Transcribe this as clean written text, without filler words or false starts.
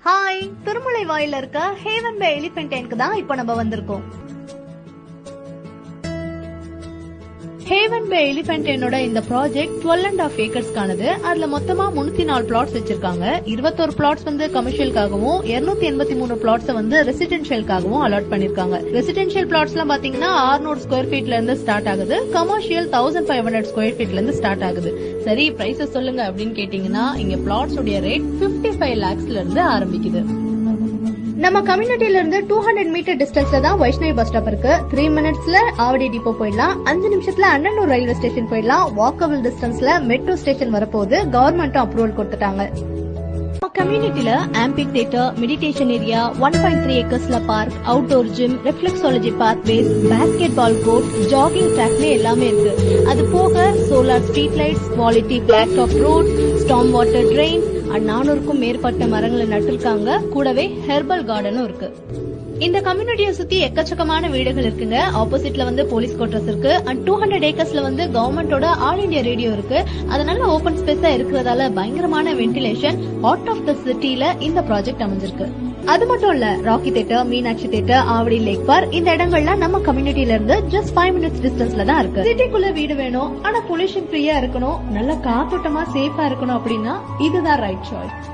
Hi, Thirumalai வாயில இருக்க heaven பே elephant tank தான் இப்போ நம்ம வந்திருக்கோம். ஹேவன் பே எலிபென்ட் டேனோட இந்த ப்ராஜெக்ட் 12.5 ஏக்கர்ஸ்க்கானது. அதுல மொத்தமா 304 பிளாட்ஸ் வச்சிருக்காங்க. 21 பிளாட்ஸ் வந்து கமர்ஷியலுக்காகவும் 283 பிளாட்ஸ் வந்து ரெசிடென்ஷியலுக்காகவும் அலாட் பண்ணிருக்காங்க. ரெசிடென்ஷியல் பிளாட்ஸ் எல்லாம் பாத்தீங்கன்னா 600 ஸ்கொயர் ஃபீட்ல இருந்து ஸ்டார்ட் ஆகுது. கமர்ஷியல் 1500 ஸ்கொயர் ஃபீட்ல இருந்து ஸ்டார்ட் ஆகுது. சரி, பிரைஸஸ் சொல்லுங்க அப்படின்னு கேட்டீங்கன்னா இங்க பிளாட்ஸ் உடைய ரேட் 55 lakhsல இருந்து ஆரம்பிக்குது. நம்ம கம்யூனிட்டில இருந்து 200 மீட்டர் டிஸ்டன்ஸ்ல தான் வைஷ்ணவி பஸ் ஸ்டாப் இருக்கு. 3 மினிட்ஸ்ல ஆவடி டிப்போ போயிடலாம். 5 நிமிஷத்துல அண்ணனூர் ரயில்வே ஸ்டேஷன் போயிடலாம். வாக்கபிள் டிஸ்டன்ஸ்ல மெட்ரோ ஸ்டேஷன் வரப்போகுது. கவர்மெண்ட்டும் அப்ரூவல் கொடுத்துட்டாங்க. கம்யூனிட்டில ஆம்பி தியேட்டர், மெடிடேஷன் ஏரியா, 1.3 ஏக்கர்ஸ்ல park, outdoor gym, reflexology pathways, basketball court, jogging ட்ராக்னு எல்லாமே இருக்கு. அது போக solar street lights, quality black top road, storm water drain, 400க்கும் மேற்பட்ட மரங்களை நட்டிருக்காங்க. கூடவே ஹெர்பல் கார்டனும் இருக்கு. இந்த கம்யூனிட்டியை சுத்தி எக்கச்சக்கமான வீடுகள் இருக்குங்க. ஆப்போசிட்ல வந்து போலீஸ் குவார்டர்ஸ் இருக்கு. அண்ட் 200 ஏக்கர்ஸ்ல வந்து கவர்மெண்டோட ஆல் இண்டியா ரேடியோ இருக்கு. அதனால ஓபன் ஸ்பேஸா இருக்கிறதால பயங்கரமான வென்டிலேஷன். அவுட் ஆஃப் த சிட்டில இந்த ப்ராஜெக்ட் அமைஞ்சிருக்கு. அது மட்டும் இல்ல, Rakki theatre, Meenakshi theatre, Avadi lake park, இந்த இடங்கள்லாம் நம்ம கம்யூனிட்டில இருந்து ஜஸ்ட் 5 மினிட்ஸ் டிஸ்டன்ஸ்ல தான் இருக்கு. சிட்டிக்குள்ள வீடு வேணும், ஆனா பொல்யூஷன் ஃப்ரீயா இருக்கணும், நல்ல காத்தோட்டமா சேஃபா இருக்கணும் அப்படின்னா இதுதான் ரைட் சாய்ஸ்.